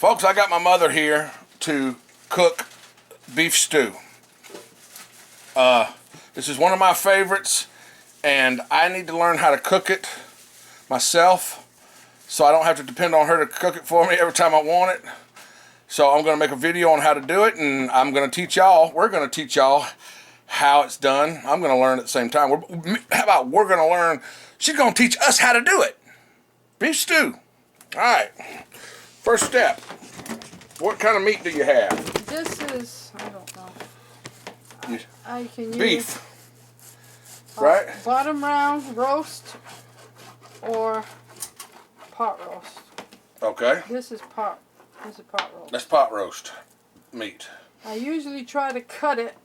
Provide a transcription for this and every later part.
Folks, I got my mother here to cook beef stew. This is one of my favorites, and I need to learn how to cook it myself so I don't have to depend on her to cook it for me every time I want it. So I'm going to make a video on how to do it, and I'm going to teach y'all, we're going to teach y'all how it's done. I'm going to learn at the same time. How about we're going to learn, she's going to teach us how to do it. Beef stew. All right. First step. What kind of meat do you have? This is, I don't know. I can use beef. Right? Bottom round roast or pot roast. Okay. This is pot roast. That's pot roast meat. I usually try to cut it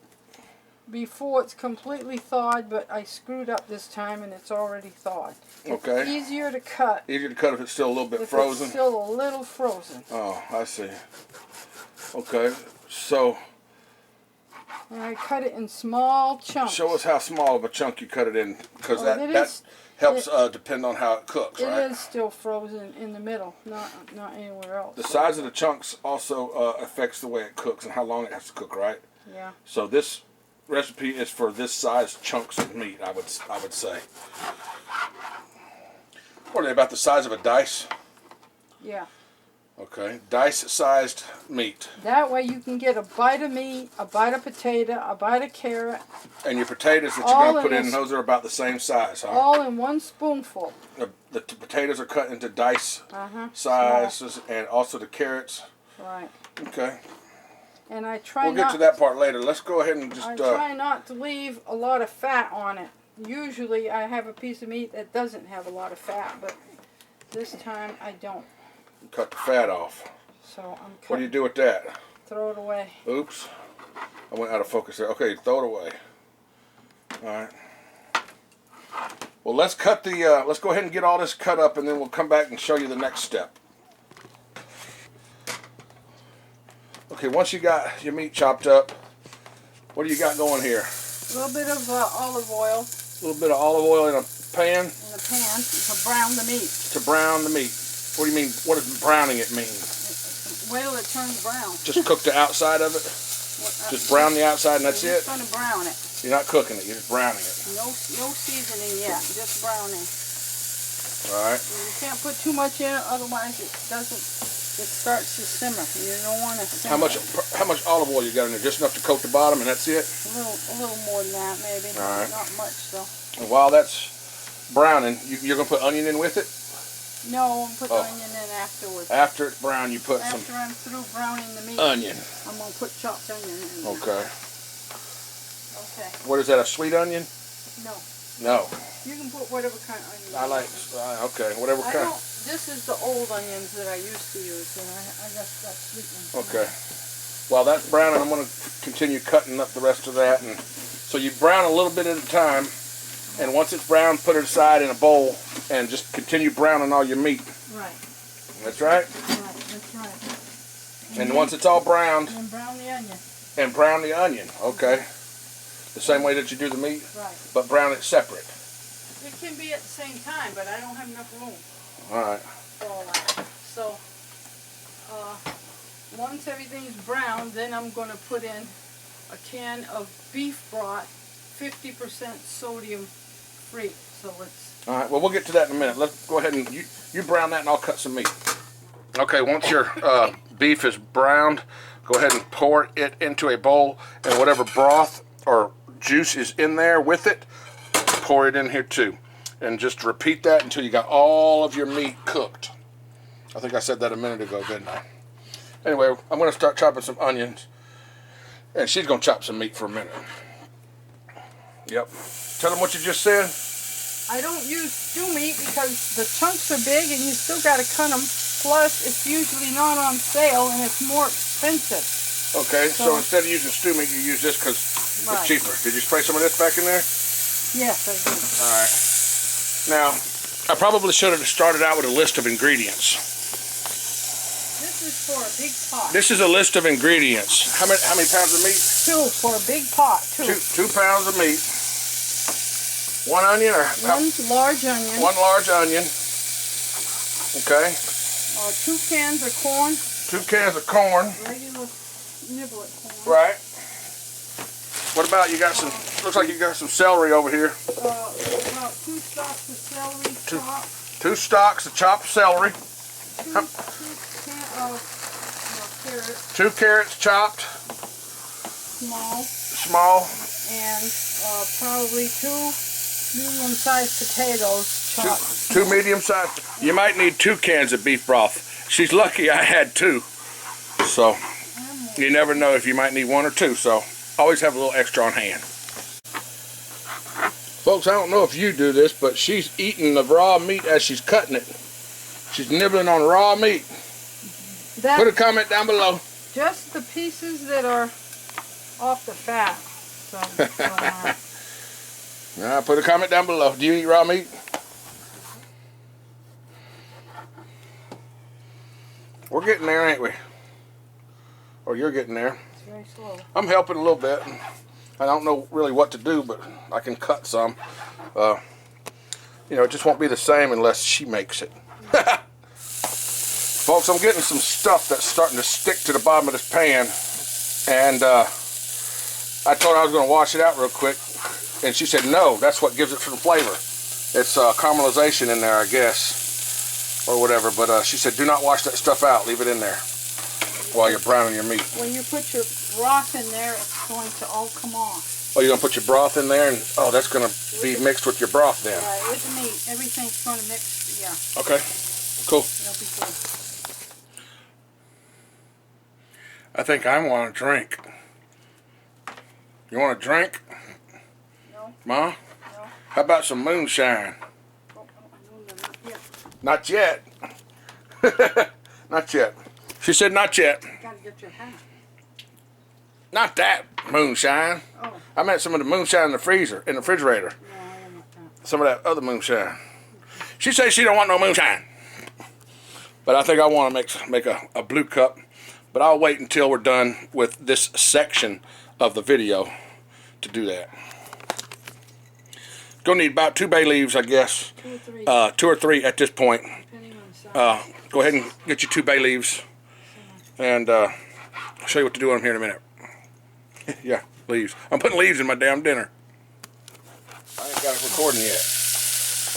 before it's completely thawed, but I screwed up this time and it's already thawed. Okay. It's easier to cut. Easier to cut if it's still a little bit if frozen? It's still a little frozen. Oh, I see. Okay, so and I cut it in small chunks. Show us how small of a chunk you cut it in, because that helps depend on how it cooks, right? It is still frozen in the middle, not anywhere else. The size of the chunks also affects the way it cooks and how long it has to cook, right? Yeah. So this recipe is for this size chunks of meat, I would say. What are they, about the size of a dice? Yeah. Okay, dice-sized meat. That way you can get a bite of meat, a bite of potato, a bite of carrot. And your potatoes that you're going to put in, those are about the same size, huh? All in one spoonful. The potatoes are cut into dice sizes, small. And also the carrots. Right. Okay. And I try We'll get to that part later. Let's go ahead and just... I try not to leave a lot of fat on it. Usually I have a piece of meat that doesn't have a lot of fat, but this time I don't. Cut the fat off. So I'm cutting. What do you do with that? Throw it away. Oops. I went out of focus there. Okay, throw it away. Alright. Well, let's cut the, let's go ahead and get all this cut up, and then we'll come back and show you the next step. Okay, once you got your meat chopped up, what do you got going here? A little bit of olive oil. A little bit of olive oil in a pan? In a pan to brown the meat. To brown the meat. What do you mean, what does browning it mean? Wait till it turns brown. Just cook the outside of it? Just brown the outside and that's it? Just going to brown it. You're not cooking it, you're just browning it. No seasoning yet, just browning. Alright. You can't put too much in it, otherwise it starts to simmer. You don't want to simmer. How much olive oil you got in there? Just enough to coat the bottom and that's it? A little more than that maybe. Alright. Not much though. And while that's browning, you're going to put onion in with it? No, I'm putting onion in afterwards. After it's brown, you put After I'm through browning the meat, onion. I'm going to put chopped onion in. Okay. Okay. What is that, a sweet onion? No. No. You can put whatever kind of onion. I like, okay, whatever kind. This is the old onions that I used to use, and I just got sweet ones. Okay. While that's browning, I'm going to continue cutting up the rest of that. And so you brown a little bit at a time, and once it's brown, put it aside in a bowl, and just continue browning all your meat. Right. That's right? Right, that's right. And once it's all browned... And brown the onion. And brown the onion, okay. The same way that you do the meat? Right. But brown it separate. It can be at the same time, but I don't have enough room. Alright. For all that. So, once everything's brown, then I'm going to put in a can of beef broth, 50% sodium free. So let's... Alright, well we'll get to that in a minute. Let's go ahead and, you brown that and I'll cut some meat. Okay, once your beef is browned, go ahead and pour it into a bowl, and whatever broth or juice is in there with it, pour it in here too. And just repeat that until you got all of your meat cooked. I think I said that a minute ago, didn't I? Anyway, I'm going to start chopping some onions. And she's going to chop some meat for a minute. Yep. Tell them what you just said. I don't use stew meat because the chunks are big and you still got to cut them. Plus, it's usually not on sale and it's more expensive. Okay, so instead of using stew meat, you use this because it's cheaper. Did you spray some of this back in there? Yes, I did. All right. Now, I probably should have started out with a list of ingredients. This is for a big pot. This is a list of ingredients. How many pounds of meat? 2 for a big pot. 2 pounds of meat. 1 onion or 1 large onion. 1 large onion. Okay. 2 cans of corn. 2 cans of corn. Regular niblet corn. Right. What about, you got some, looks like you got some celery over here. About 2 stalks of celery chopped. 2 stalks of chopped celery. 2 carrots. 2 carrots chopped. Small. And probably 2 medium-sized potatoes chopped. 2 medium-sized. You might need 2 cans of beef broth. She's lucky I had 2. So, you never know if you might need 1 or 2. So, always have a little extra on hand. Folks, I don't know if you do this, but she's eating the raw meat as she's cutting it. She's nibbling on raw meat. Put a comment down below. Just the pieces that are off the fat. So, Put a comment down below. Do you eat raw meat? We're getting there, ain't we? Or you're getting there. It's very slow. I'm helping a little bit. I don't know really what to do, but I can cut some. You know, it just won't be the same unless she makes it. Folks, I'm getting some stuff that's starting to stick to the bottom of this pan. And I told her I was going to wash it out real quick. And she said, no, that's what gives it some flavor. It's caramelization in there, I guess. Or whatever. But she said, do not wash that stuff out. Leave it in there while you're browning your meat. When you put your broth in there, it's going to all come off. Oh, you're going to put your broth in there? And oh, that's going to be mixed with your broth then. Right, with the meat. Everything's going to mix, yeah. Okay, cool. It'll be good. I think I want a drink. You want a drink? No. Ma? No. How about some moonshine? Oh, not yet. Not yet. Not yet. She said not yet. You gotta get your hat. Not that moonshine. Oh. I meant some of the moonshine in the freezer, in the refrigerator. No, I don't want that. Some of that other moonshine. She says she don't want no moonshine. But I think I want to make a blue cup. But I'll wait until we're done with this section of the video to do that. Gonna need about 2 bay leaves, I guess. 2 or 3. 2 or 3 at this point. Depending on the size. Go ahead and get your 2 bay leaves. And I'll show you what to do on them here in a minute. Yeah, leaves. I'm putting leaves in my damn dinner. I ain't got it recording yet.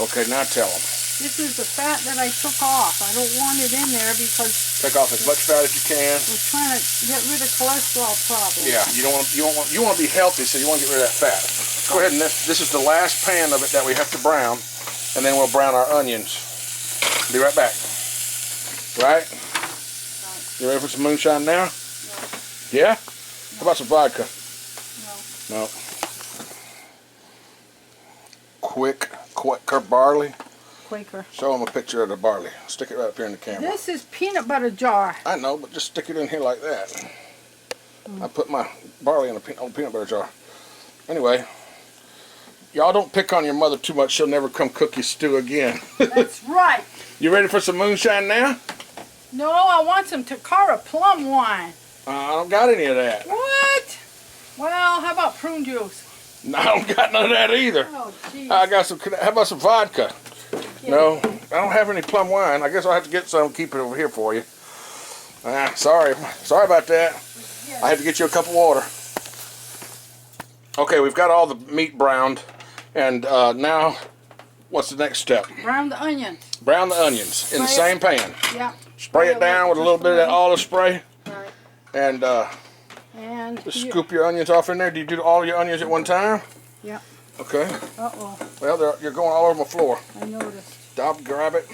Okay, now tell them. This is the fat that I took off. I don't want it in there because Take off as much fat as you can. we're trying to get rid of cholesterol problems. Yeah, you want to be healthy, so you want to get rid of that fat. Go ahead and this is the last pan of it that we have to brown, and then we'll brown our onions. Be right back. Right? You ready for some moonshine now? No. Yeah? How about some vodka? No. No. Quaker barley. Quaker. Show them a picture of the barley. Stick it right up here in the camera. This is peanut butter jar. I know, but just stick it in here like that. I put my barley in a peanut butter jar. Anyway, y'all don't pick on your mother too much. She'll never come cook you stew again. That's right. You ready for some moonshine now? No, I want some Takara plum wine. I don't got any of that. What? Well, how about prune juice? No, I don't got none of that either. Oh, jeez. I got some. How about some vodka? Yeah. No, I don't have any plum wine. I guess I'll have to get some and keep it over here for you. Sorry about that. Yes. I had to get you a cup of water. Okay, we've got all the meat browned, and now, what's the next step? Brown the onions. Brown the onions in the Spray same pan. Yeah. Spray it down with a little bit of that olive spray, Right. and And just scoop your onions off in there. Do you do all your onions at one time? Yeah. Okay. Uh-oh. Well, you're going all over my floor. I noticed. Stop, grab it.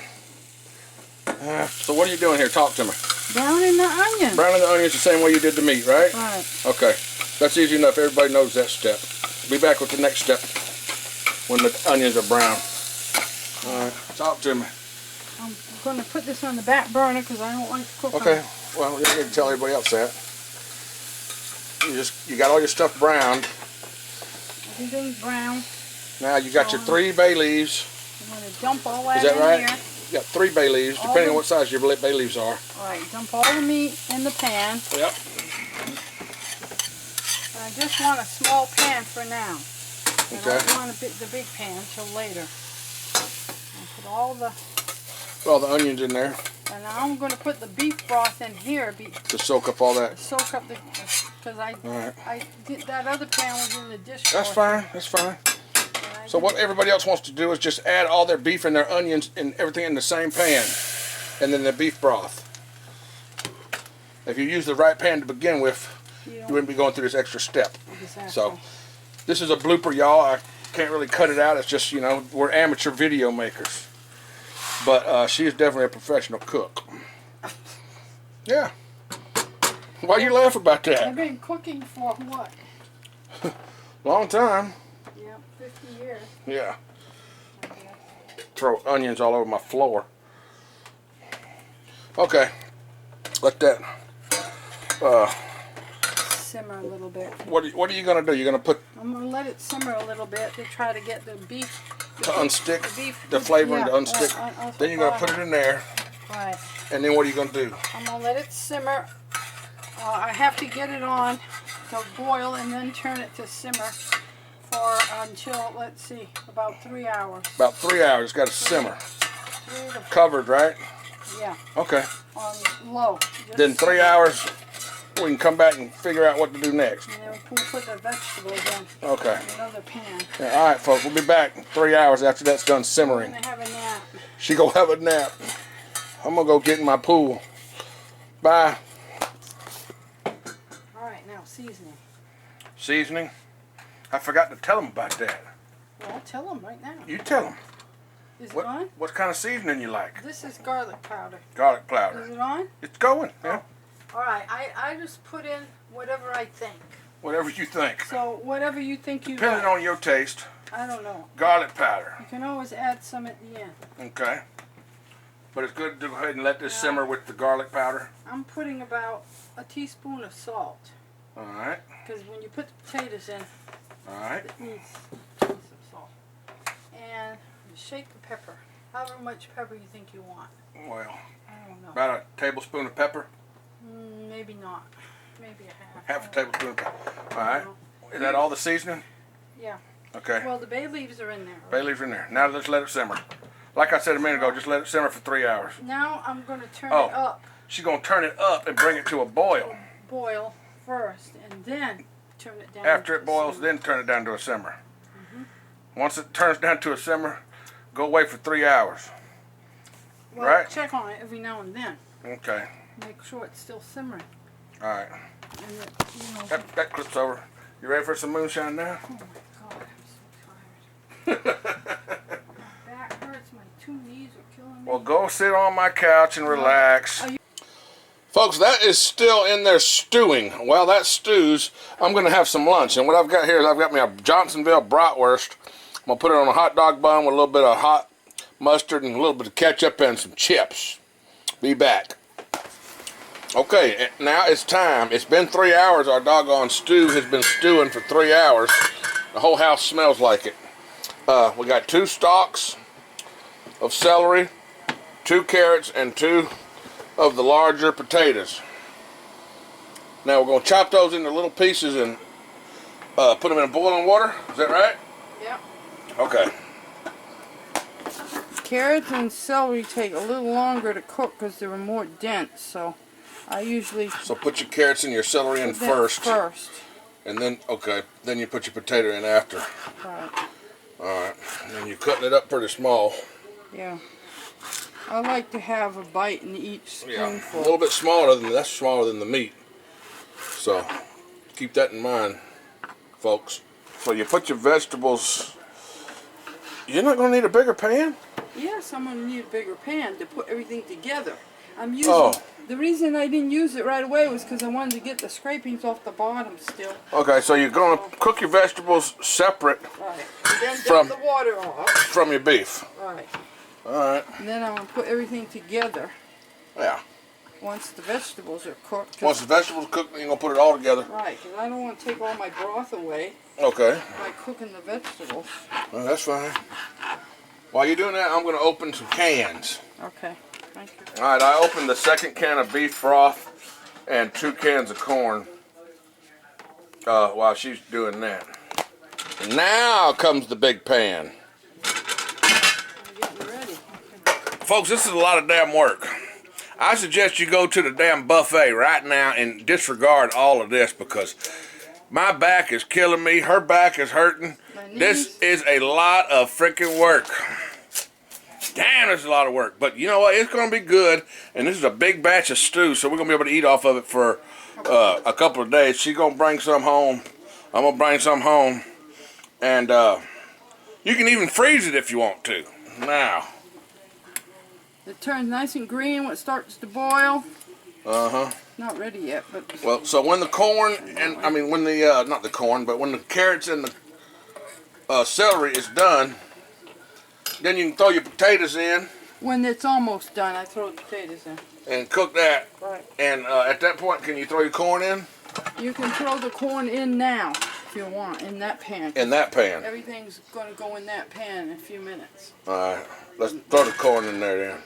So what are you doing here? Talk to me. Browning the onions. Browning the onions the same way you did the meat, right? Right. Okay. That's easy enough. Everybody knows that step. Be back with the next step when the onions are brown. All right. Talk to me. I'm going to put this on the back burner because I don't like to cook Okay. on it. Well, you can tell everybody else that. You got all your stuff browned. Everything's brown. Now you got your 3 bay leaves. I'm going to dump all that Is that in right? here. You got 3 bay leaves, depending on what size your bay leaves are. All right, dump all the meat in the pan. Yep. I just want a small pan for now. Okay. I don't want the big pan till later. I'll put all the Put all the onions in there. And now I'm going to put the beef broth in here. To soak up all that. Soak up the, because Alright. I did, that other pan was in the dishwasher. That's fine. That's fine. So what everybody else wants to do is just add all their beef and their onions and everything in the same pan, and then the beef broth. If you use the right pan to begin with, you wouldn't be going through this extra step. Exactly. So this is a blooper, y'all. I can't really cut it out. It's just, you know, we're amateur video makers. But she is definitely a professional cook. Yeah. Why are you laughing about I've that? been cooking for what? Long time. Yeah, 50 years. Yeah. Throw onions all over my floor. Okay. Let that. Simmer a little bit. What are you gonna do? You're gonna put I'm gonna let it simmer a little bit to try to get the beef to unstick beef, the flavoring to yeah, unstick. Then you're gonna put it in there. Right. And then what are you gonna do? I'm gonna let it simmer. I have to get it on to boil and then turn it to simmer for until, let's see, about 3 hours. About 3 hours. It's got to simmer. 3 to, Covered, right? yeah, Okay. on low. Then 3 hours. We can come back and figure out what to do next. And then we'll put the vegetables in Okay. another pan. Yeah, all right, folks. We'll be back in 3 hours after that's done I'm simmering. gonna have a nap. She gonna have a nap. I'm gonna go get in my pool. Bye. All right, now seasoning. Seasoning. I forgot to tell them about that. Well, tell them right now. You tell them. Is it on? What kind of seasoning you like? This is garlic powder. Garlic Is powder. it on? It's going. Yeah. All right, I just put in whatever I think. Whatever you think. So whatever you think you Depending like. on your taste. I don't know. Garlic powder. You can always add some at the end. Okay. But it's good to go ahead and let this simmer with the garlic powder. I'm putting about a teaspoon of salt. All right. Because when you put the potatoes in, All right. it needs some salt. And shake the pepper. However much pepper you think you want. Well, I don't know. about a tablespoon of pepper. Maybe not. Maybe a half. Half a tablespoon of pepper. All right. Is that all the seasoning? Yeah. Okay. Well, the bay leaves are in there. Bay leaves in there. Now let's let it simmer. Like I said a minute ago, just let it simmer for 3 hours. Now I'm going to turn Oh. it up. She's going to turn it up and bring it to a boil. Boil first and then turn it down. After to it boils, simmer. then turn it down to a simmer. Once it turns down to a simmer, go away for 3 hours. Well, right. check on it every now and then. Okay. Make sure it's still simmering. All right. And it, you know, That clip's over. You ready for some moonshine now? oh my God, I'm so tired. My back hurts, my 2 knees are killing me. Well, go sit on my couch and relax. Folks, that is still in there stewing. While that stews, I'm going to have some lunch. And what I've got here is I've got me a Johnsonville bratwurst. I'm going to put it on a hot dog bun with a little bit of hot mustard and a little bit of ketchup and some chips. Be back. Okay, now it's time. It's been 3 hours. Our doggone stew has been stewing for 3 hours. The whole house smells like it. We got 2 stalks of celery, 2 carrots, and 2 of the larger potatoes. Now we're going to chop those into little pieces and put them in boiling water. Is that right? Yep. Okay. Carrots and celery take a little longer to cook because they're more dense, so I usually So put your carrots and your celery in first. And then, okay, then you put your potato in after. Right. Alright. And then you're cutting it up pretty small. Yeah. I like to have a bite in each Yeah. spoonful. A little bit smaller than that's smaller than the meat. So keep that in mind, folks. So you put your vegetables. You're not going to need a bigger pan? Yes, I'm going to need a bigger pan to put everything together. I'm using. Oh. The reason I didn't use it right away was because I wanted to get the scrapings off the bottom still. Okay, so you're going to cook your vegetables separate Right. And then From- dump the water off. from your beef. Right. Alright. And then I'm going to put everything together Yeah. once the vegetables are cooked. 'Cause- Once the vegetables are cooked, you're going to put it all together. Right, because I don't want to take all my broth away Okay. by cooking the vegetables. Well, that's fine. While you're doing that, I'm going to open some cans. Okay, thank you. Alright, I opened the 2nd can of beef broth and 2 cans of corn while she's doing that. Now comes the big pan. I'm getting ready. Okay. Folks, this is a lot of damn work. I suggest you go to the damn buffet right now and disregard all of this because my back is killing me. Her back is hurting. This is a lot of freaking work. Damn, it's a lot of work. But you know what? It's going to be good. And this is a big batch of stew, so we're going to be able to eat off of it for a couple of days. She's going to bring some home. I'm going to bring some home. And you can even freeze it if you want to. Now. It turns nice and green when it starts to boil. Uh-huh. Not ready yet, but... Well, so when the corn, when the, not the corn, but when the carrots and the celery is done, then you can throw your potatoes in. When it's almost done, I throw the potatoes in. And cook that. Right. And at that point, can you throw your corn in? You can throw the corn in now, if you want, in that pan. In that pan. Everything's going to go in that pan in a few minutes. All right. Let's throw the corn in there then.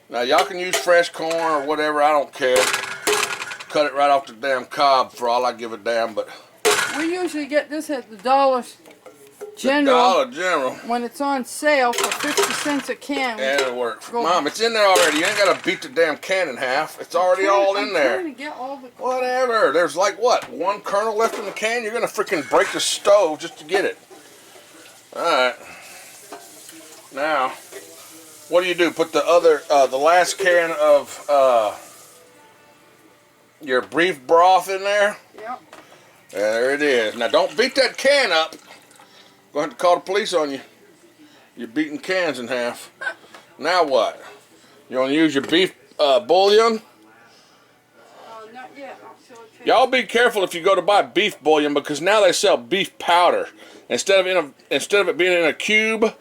Now, y'all can use fresh corn or whatever. I don't care. Cut it right off the damn cob for all I give a damn, but... We usually get this at the Dollar General. Dollar General. When it's on sale for 50 cents a can. And it'll work. Mom, it's in there already. You ain't got to beat the damn can in half. It's already all in there. I'm trying to get all the... Whatever. There's like, what, one kernel left in the can? You're going to freaking break the stove just to get it. All right. Now, what do? Put the other, the last can of your beef broth in there? Yep. There it is. Now, don't beat that can up. Going to have to call the police on you. You're beating cans in half. Now what? You want to use your beef bouillon? Not yet. Y'all be careful if you go to buy beef bouillon because now they sell beef powder. Instead of it being in a cube,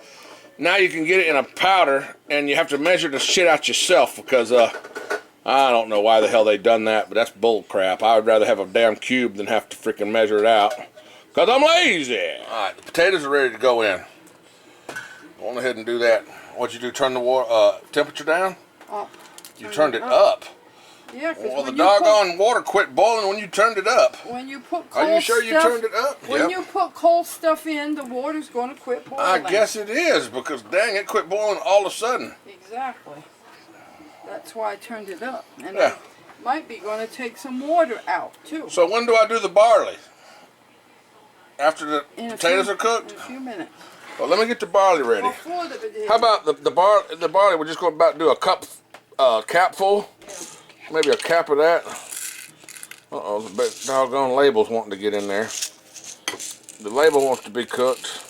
now you can get it in a powder, and you have to measure the shit out yourself because I don't know why the hell they done that, but that's bull crap. I would rather have a damn cube than have to freaking measure it out because I'm lazy. All right, the potatoes are ready to go in. Go on ahead and do that. What'd you do? Turn the water temperature down? Up. You turned it up. Yeah, because well, the doggone water quit boiling when you turned it up. When you put cold Are you sure you stuff, turned it up? When you put cold stuff in, the water's going to quit boiling. I guess it is because dang, it quit boiling all of a sudden. Exactly. That's why I turned it up. And Yeah. I might be going to take some water out too. So when do I do the barley? After the potatoes are cooked? In a few minutes. Well, let me get the barley ready. Before the potato. How about the barley? We're just going to about do a cap full. Maybe a cap of that. Uh-oh, the doggone label's wanting to get in there. The label wants to be cooked.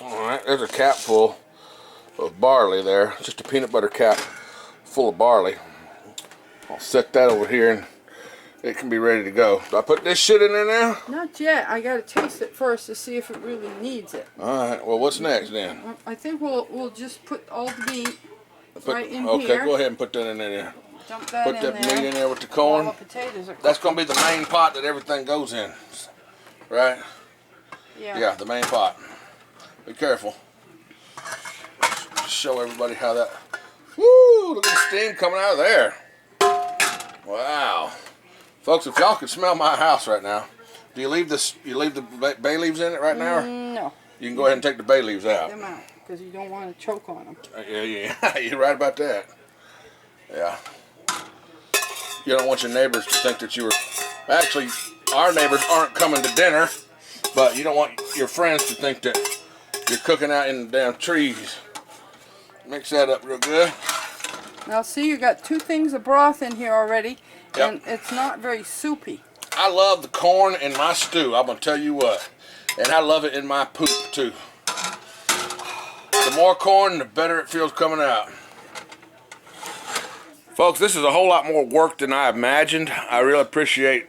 Alright, there's a cap full of barley there. Just a peanut butter cap full of barley. I'll set that over here and it can be ready to go. Do I put this shit in there now? Not yet. I got to taste it first to see if it really needs it. Alright, well what's next then? I think we'll just put all the meat right in here. Okay, go ahead and put that in there. Dump that Put in that there. meat in there with the corn. While the potatoes are That's going to be the main pot that everything goes in. Right? Yeah, the main pot. Be careful. Show everybody how that... Woo! Look at the steam coming out of there. Wow. Folks, if y'all could smell my house right now, do you leave this? You leave the bay leaves in it right now? No. You can go ahead and take the bay leaves out. Take them out, because you don't want to choke on them. Yeah, you're right about that. Yeah. You don't want your neighbors to think that you were... Actually, our neighbors aren't coming to dinner, but you don't want your friends to think that you're cooking out in the damn trees. Mix that up real good. Now see, you got 2 things of broth in here already, Yep. and it's not very soupy. I love the corn in my stew, I'm going to tell you what. And I love it in my poop, too. The more corn, the better it feels coming out. Folks, this is a whole lot more work than I imagined. I really appreciate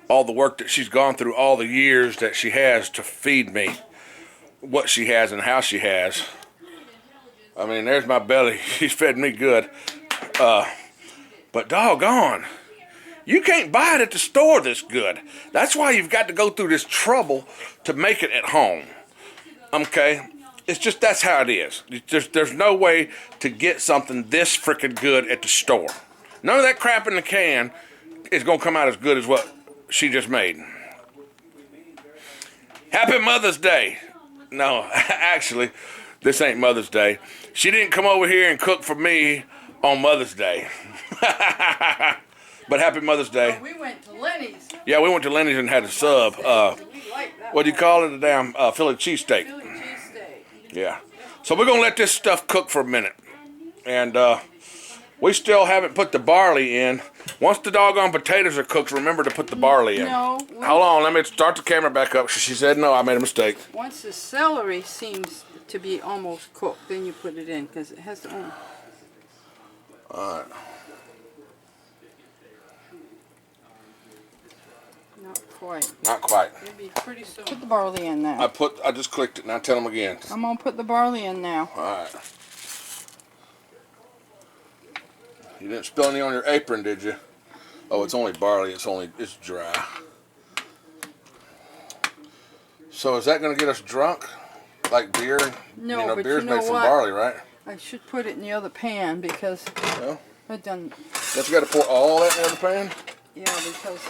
all the work that she's gone through, all the years that she has to feed me what she has and how she has. I mean, there's my belly. She's fed me good. But doggone, you can't buy it at the store this good. That's why you've got to go through this trouble to make it at home. Okay? It's just, that's how it is. There's no way to get something this freaking good at the store. None of that crap in the can is going to come out as good as what she just made. Happy Mother's Day. No, actually, This ain't Mother's Day. She didn't come over here and cook for me on Mother's Day. But happy Mother's Day. We went to Lenny's. Yeah, we went to Lenny's and had a sub. We like that. What do you call it? A damn Philly cheesesteak. Philly cheesesteak. Yeah. So we're going to let this stuff cook for a minute. And we still haven't put the barley in. Once the doggone potatoes are cooked, remember to put the barley in. No. Hold on, let me start the camera back up. She said no, I made a mistake. Once the celery seems to be almost cooked, then you put it in because it has to own. Alright. Not quite. Not quite. Maybe pretty soon. Put the barley in now. I just clicked it. Now tell them again. I'm going to put the barley in now. Alright. You didn't spill any on your apron, did you? Oh, it's only barley. It's dry. So is that going to get us drunk? Like beer? No, you know, but beer's you know made from what? barley, right? I should put it in the other pan because Well, I done. don't you got to pour all that in the other pan? Yeah, because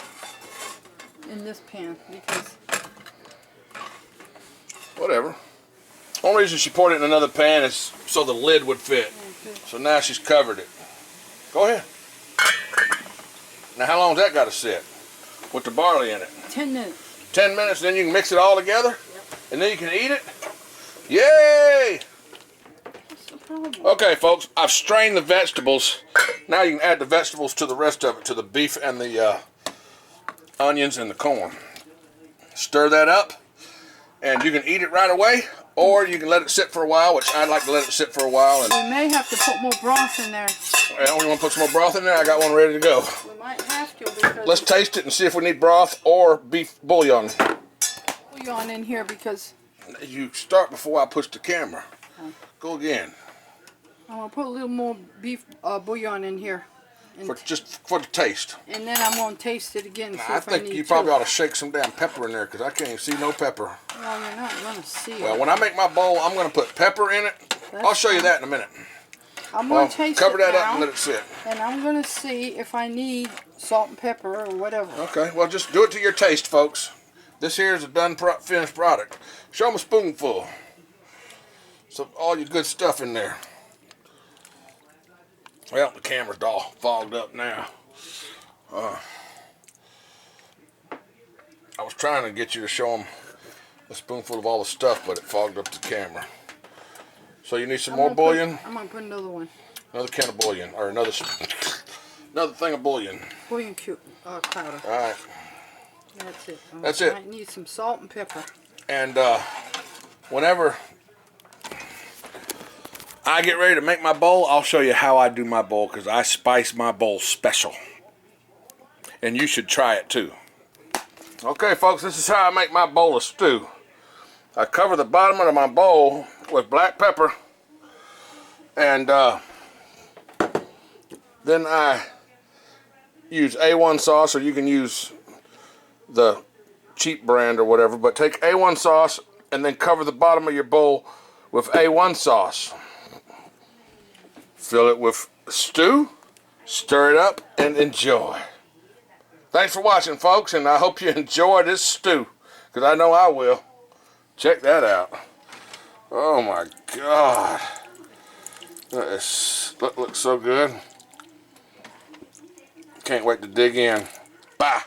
in this pan because Whatever. Only reason she poured it in another pan is so the lid would fit. okay. So now she's covered it. Go ahead. Now how long's that got to sit? With the barley in it? 10 minutes. 10 minutes, then you can mix it all together? And then you can eat it? Yay! What's the problem? Okay, folks, I've strained the vegetables. Now you can add the vegetables to the rest of it, to the beef and the onions and the corn. Stir that up, and you can eat it right away, or you can let it sit for a while, which I'd like to let it sit for a while. And We may have to put more broth in there. well, we want to put some more broth in there. I got one ready to go. We might have to because Let's taste it and see if we need broth or beef bouillon. bouillon in here because You start before I push the camera. Go again. I'm gonna put a little more beef bouillon in here, and, Just for the taste. and then I'm gonna taste it again. And see I if I think need you to. probably ought to shake some damn pepper in there because I can't even see no pepper. Well, you're not gonna see Well, it. when I make my bowl, I'm going to put pepper in it. That's I'll show you fine. that in a minute. I'm Well, gonna taste cover it that up now, and let it sit. and I'm gonna see if I need salt and pepper or whatever. Okay, well, just do it to your taste, folks. This here is a done finished product. Show them a spoonful. So all your good stuff in there. Well, the camera's all fogged up now. I was trying to get you to show them a spoonful of all the stuff, but it fogged up the camera. So you need some more bouillon? I'm gonna put another one. Another can of bouillon, or another thing of bouillon. Bouillon cube powder. All right. That's it. That's I it. might need some salt and pepper. And whenever I get ready to make my bowl, I'll show you how I do my bowl because I spice my bowl special. And you should try it too. Okay, folks, this is how I make my bowl of stew. I cover the bottom of my bowl with black pepper, and then I use A1 sauce, or you can use the cheap brand or whatever, but take A1 sauce and then cover the bottom of your bowl with A1 sauce. Fill it with stew, stir it up, and enjoy. Thanks for watching, folks, and I hope you enjoy this stew, because I know I will. Check that out. Oh my God. That looks so good. Can't wait to dig in. Bye.